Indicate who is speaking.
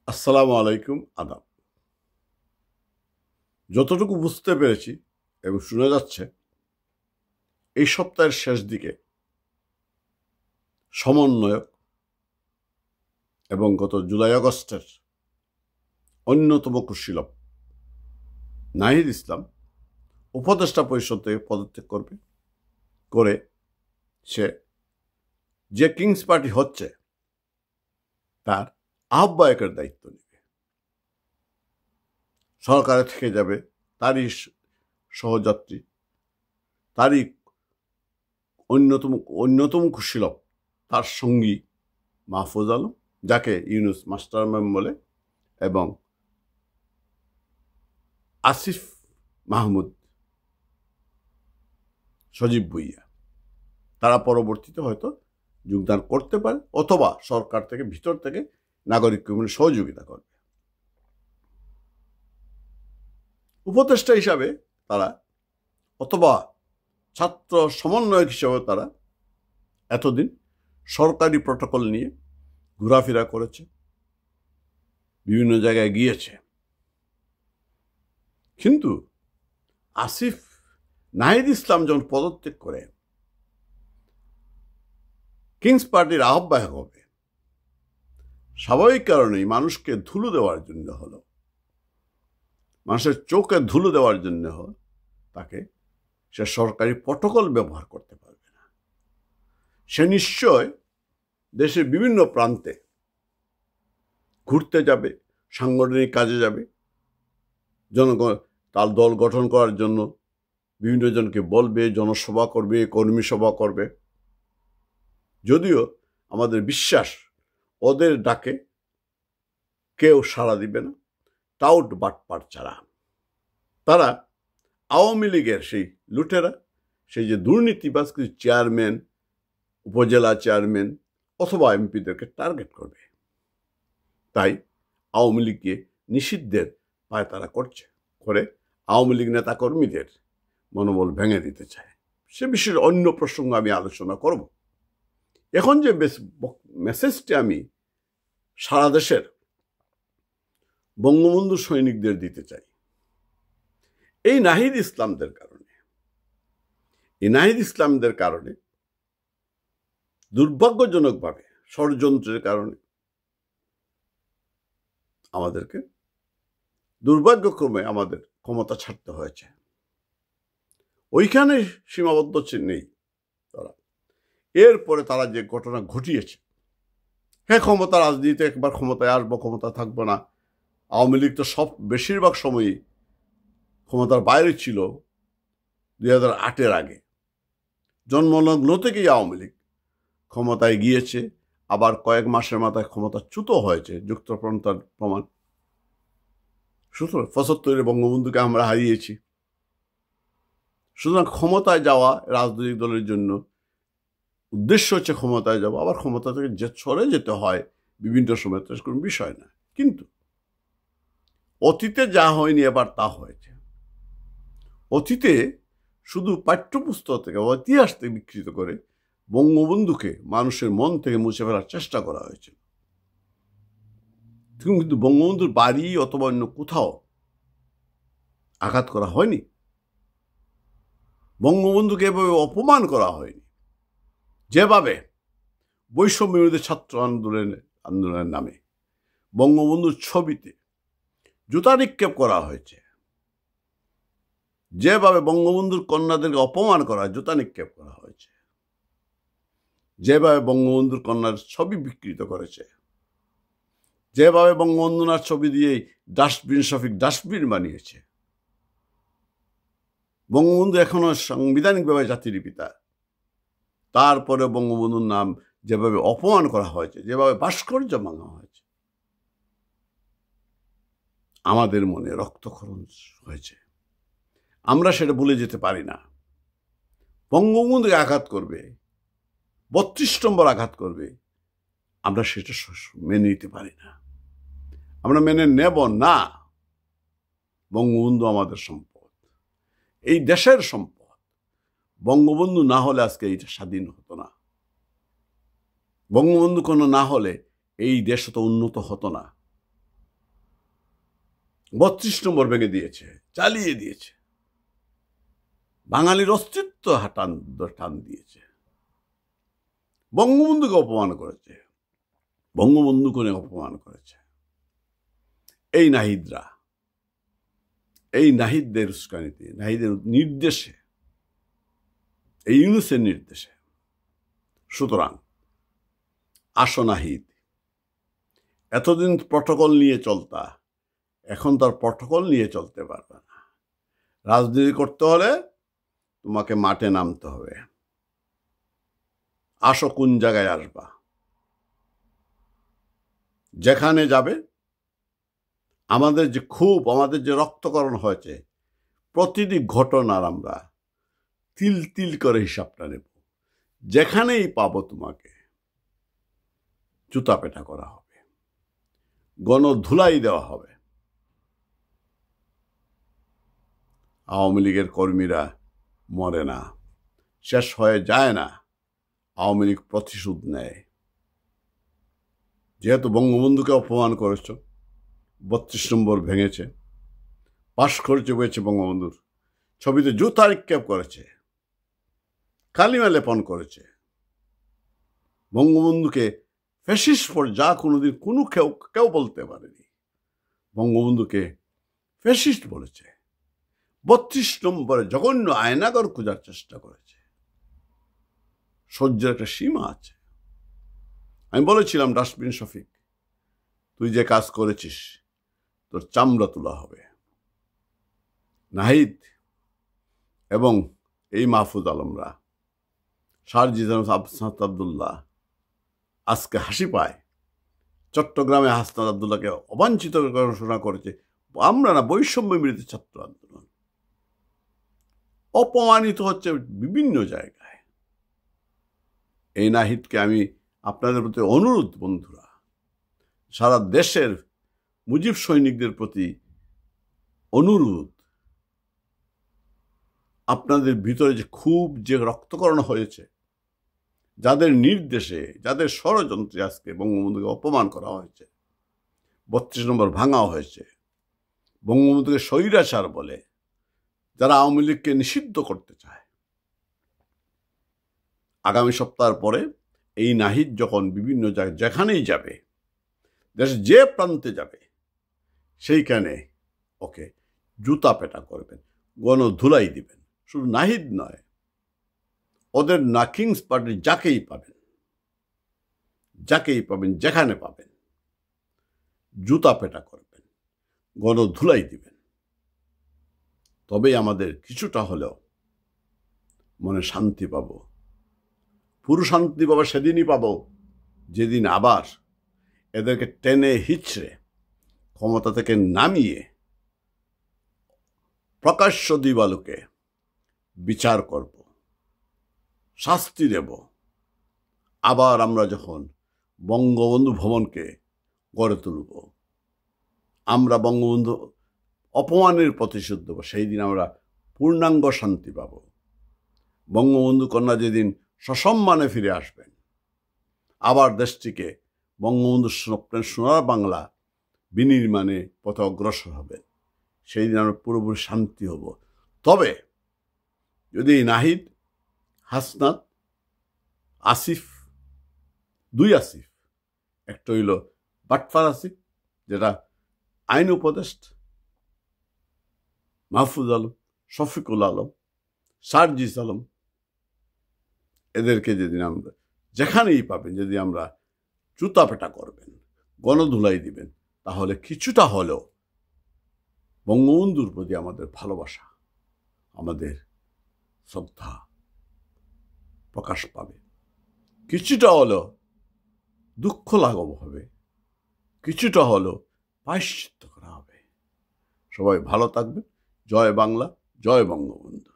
Speaker 1: আসসালামু আলাইকুম, আদাব। যতটুকু বুঝতে পেরেছি এবং শোনা যাচ্ছে, এই সপ্তাহের শেষ দিকে সমন্বয়ক এবং গত জুলাই-আগস্টের অন্যতম কুশীলব নাহিদ ইসলাম উপদেষ্টা পরিষদ থেকে পদত্যাগ করে সে যে কিংস পার্টি হচ্ছে তার আহ্বায়কের দায়িত্ব নেবে। সরকারে থেকে যাবে তারই সহযাত্রী, তারই অন্যতম কুশীলব, তার সঙ্গী মাহফুজ আলম, যাকে ইউনুস মাস্টারমাইন্ড বলে, এবং আসিফ মাহমুদ, সজীব ভুইয়া। তারা পরবর্তীতে হয়তো যোগদান করতে পারে অথবা সরকার থেকে ভিতর থেকে নাগরিক কমিউনিটি সহযোগিতা করবে। উপদেষ্টা হিসাবে তারা অথবা ছাত্র সমন্বয়ক হিসাবে তারা এতদিন সরকারি প্রটোকল নিয়ে ঘোরাফেরা করেছে, বিভিন্ন জায়গায় গিয়েছে। কিন্তু আসিফ নাহিদ ইসলাম যখন পদত্যাগ করে কিংস পার্টির আহ্বায়ক হবে, স্বাভাবিক কারণেই মানুষকে ধুলো দেওয়ার জন্য হলো, মানুষের চোখে ধুলো দেওয়ার জন্য হলো, তাকে সে সরকারি প্রটোকল ব্যবহার করতে পারবে না। সে নিশ্চয় দেশের বিভিন্ন প্রান্তে ঘুরতে যাবে, সাংগঠনিক কাজে যাবে, জনগণ তার দল গঠন করার জন্য বিভিন্ন জনকে বলবে, জনসভা করবে, কর্মী সভা করবে। যদিও আমাদের বিশ্বাস ওদের ডাকে কেউ সাড়া দিবে না, টাউট বাটপার ছাড়া। তারা আওয়ামী লীগের সেই লুটেরা, সেই যে দুর্নীতিবাজ কিছু চেয়ারম্যান, উপজেলা চেয়ারম্যান অথবা এমপিদেরকে টার্গেট করবে। তাই আওয়ামী লীগকে নিষিদ্ধের পায় তারা করে আওয়ামী লীগ নেতা কর্মীদের মনোবল ভেঙে দিতে চায়। সে বিষয়ে অন্য প্রসঙ্গ আমি আলোচনা করব। এখন যে মেসেজটি আমি সারা দেশের বঙ্গবন্ধু সৈনিকদের দিতে চাই, এই নাহিদ ইসলামদের কারণে দুর্ভাগ্যজনকভাবে ষড়যন্ত্রের কারণে আমাদেরকে দুর্ভাগ্যক্রমে আমাদের ক্ষমতা ছাড়তে হয়েছে। ওইখানে সীমাবদ্ধ নেই তারা। এরপরে তারা যে ঘটনা ঘটিয়েছে, হ্যাঁ, ক্ষমতা রাজনীতিতে একবার ক্ষমতায় আসবো, ক্ষমতা থাকবো না। আওয়ামী লীগ তো বেশিরভাগ সময়ই ক্ষমতার বাইরে ছিল। 2008-এর আগে জন্মলগ্ন থেকেই আওয়ামী লীগ ক্ষমতায় গিয়েছে, আবার কয়েক মাসের মাথায় ক্ষমতাচ্যুত হয়েছে, যুক্তফ্রন্টের প্রমাণ। সুতরাং 75-এ বঙ্গবন্ধুকে আমরা হারিয়েছি। সুতরাং ক্ষমতায় যাওয়া রাজনৈতিক দলের জন্য উদ্দেশ্য হচ্ছে ক্ষমতায় যাওয়া, আবার ক্ষমতা থেকে সরে যেতে হয় বিভিন্ন সময়, কোনো বিষয় না। কিন্তু অতীতে যা হয়নি এবার তা হয়েছে। অতীতে শুধু পাঠ্যপুস্তক থেকে বা ইতিহাস থেকে বিকৃত করে বঙ্গবন্ধুকে মানুষের মন থেকে মুছে ফেলার চেষ্টা করা হয়েছিল। কিন্তু বঙ্গবন্ধুর বাড়ি অথবা অন্য কোথাও আঘাত করা হয়নি। বঙ্গবন্ধুকে এভাবে অপমান করা হয়নি, যেভাবে বৈষম্য বিরোধী ছাত্র আন্দোলনের নামে বঙ্গবন্ধুর ছবিতে জুতা নিক্ষেপ করা হয়েছে, যেভাবে বঙ্গবন্ধুর কন্যাদেরকে অপমান করা, জুতা নিক্ষেপ করা হয়েছে, যেভাবে বঙ্গবন্ধুর কন্যার ছবি বিকৃত করেছে, যেভাবে বঙ্গবন্ধুর ছবি দিয়েই ডাস্টবিন বানিয়েছে। বঙ্গবন্ধু এখনো সাংবিধানিকভাবে জাতির পিতা, তারপরে বঙ্গবন্ধুর নাম যেভাবে অপমান করা হয়েছে, যেভাবে ভাস্কর্য ভাঙা হয়েছে, আমাদের মনে রক্তক্ষরণ হয়েছে। আমরা সেটা ভুলে যেতে পারি না। বঙ্গবন্ধুকে আঘাত করবে, 32 নম্বর আঘাত করবে, আমরা সেটা মেনে নিতে পারি না, আমরা মেনে নেব না। বঙ্গবন্ধু আমাদের সম্পদ, এই দেশের সম্পদ। বঙ্গবন্ধু না হলে আজকে এইটা স্বাধীন হতো না। বঙ্গবন্ধু কোনো না হলে এই দেশ তো উন্নত হতো না। 32 নম্বর ভেঙে দিয়েছে, চালিয়ে দিয়েছে, বাঙালির অস্তিত্ব টান দিয়েছে, বঙ্গবন্ধুকে অপমান করেছে, বঙ্গবন্ধুকে অপমান করেছে। এই নাহিদরা, এই নাহিদদের উস্কানিতে, নাহিদের নির্দেশে, এই ইউনূসের নির্দেশে। সুতরাং আসো নাহিদ, এতদিন প্রটোকল নিয়ে চলতা, এখন তার প্রটোকল নিয়ে চলতে পারবে না। রাজনীতি করতে হলে তোমাকে মাঠে নামতে হবে। আসো, কোন জায়গায় আসবা, যেখানে যাবে। আমাদের যে ক্ষোভ, আমাদের যে রক্তকরণ হয়েছে, প্রতিটি ঘটনার আমরা তিল তিল করে হিসাবটা নেব। যেখানেই পাবো তোমাকে জুতা পেটা করা হবে, গণধুলাই দেওয়া হবে। আওয়ামী লীগের কর্মীরা মরে না, শেষ হয়ে যায় না। আওয়ামী লীগ প্রতিশোধ নেয়। যেহেতু বঙ্গবন্ধুকে অপমান করেছ, 32 নম্বর ভেঙেছে, ভাস্কর্য হয়েছে বঙ্গবন্ধুর, ছবিতে জুতা নিক্ষেপ করেছে, কালিমা লেপন করেছে, বঙ্গবন্ধুকে ফ্যাসিস্ট পর যা কোনোদিন কোনো কেউ বলতে পারেনি। বঙ্গবন্ধুকে ফ্যাসিস্ট বলেছে, 32 নম্বরে জঘন্য আয়নাগর খোঁজার চেষ্টা করেছে। সহ্যের একটা সীমা আছে। আমি বলেছিলাম, ডাস্টবিন শফিক, তুই যে কাজ করেছিস তোর চামড়া তোলা হবে। নাহিদ এবং এই মাহফুজ আলমরা, সারজিদ হাসনাত আবদুল্লাহ আজকে হাসি পায়। চট্টগ্রামে হাসনাত আবদুল্লাহকে অবাঞ্ছিত ঘোষণা করেছে। আমরা না, বৈষম্য বিরোধী ছাত্র আন্দোলন অপমানিত হচ্ছে বিভিন্ন জায়গায়। এই নাহিদকে আমি আপনাদের প্রতি অনুরোধ, বন্ধুরা, সারা দেশের মুজিব সৈনিকদের প্রতি অনুরোধ, আপনাদের ভিতরে যে খুব যে রক্তকরণ হয়েছে, যাদের নির্দেশে, যাদের ষড়যন্ত্রে আজকে বঙ্গবন্ধুকে অপমান করা হয়েছে, 32 নম্বর ভাঙা হয়েছে, বঙ্গবন্ধুকে স্বৈরাচার বলে যারা আওয়ামী লীগকে নিষিদ্ধ করতে চায়, আগামী সপ্তাহের পরে এই নাহিদ যখন বিভিন্ন জায়গায় যেখানেই যাবে, দেশের যে প্রান্তে যাবে, সেইখানে ওকে জুতা পেটা করবেন, গণধুলাই দিবেন। শুধু নাহিদ নয়, ওদের কিংস পার্টি যাকেই পাবেন, যেখানে পাবেন, জুতা পেটা করবেন, গণধুলাই দিবেন। তবেই আমাদের কিছুটা হলেও মনে শান্তি পাব। পুরো শান্তি পাবো সেদিনই পাবো যেদিন আবার এদেরকে টেনে হিচড়ে ক্ষমতা থেকে নামিয়ে প্রকাশ্য দিবালোকে বিচার করব, শাস্তি দেব। আবার আমরা যখন বঙ্গবন্ধু ভবনকে গড়ে তুলব, আমরা বঙ্গবন্ধু অপমানের প্রতিশোধ দেব, সেই দিন আমরা পূর্ণাঙ্গ শান্তি পাব। বঙ্গবন্ধু কন্যা যেদিন সসম্মানে ফিরে আসবেন, আবার দেশটিকে বঙ্গবন্ধুর স্বপ্নের সোনার বাংলা বিনির্মাণে পথে অগ্রসর হবেন, সেই দিন আমরা পুরোপুরি শান্তি হব। তবে যদি নাহিদ, হাসনাত, আসিফ, দুই আসিফ, একটা হইল বাটফার আসিফ যেটা আইন উপদেষ্টা, মাহফুজ আলম, শফিকুল আলম, সারজিস আলম, এদেরকে যেদিন আমরা যেখানেই পাবেন, যদি আমরা জুতা পেটা করবেন, গণধুলাই দিবেন, তাহলে কিছুটা হলেও বঙ্গবন্ধুর প্রতি আমাদের ভালোবাসা, আমাদের শ্রদ্ধা প্রকাশ পাবে। কিছুটা হলেও দুঃখ লাঘব হবে, কিছুটা হলেও প্রায়শ্চিত্ত করা হবে। সবাই ভালো থাকবেন। জয় বাংলা, জয় বঙ্গবন্ধু।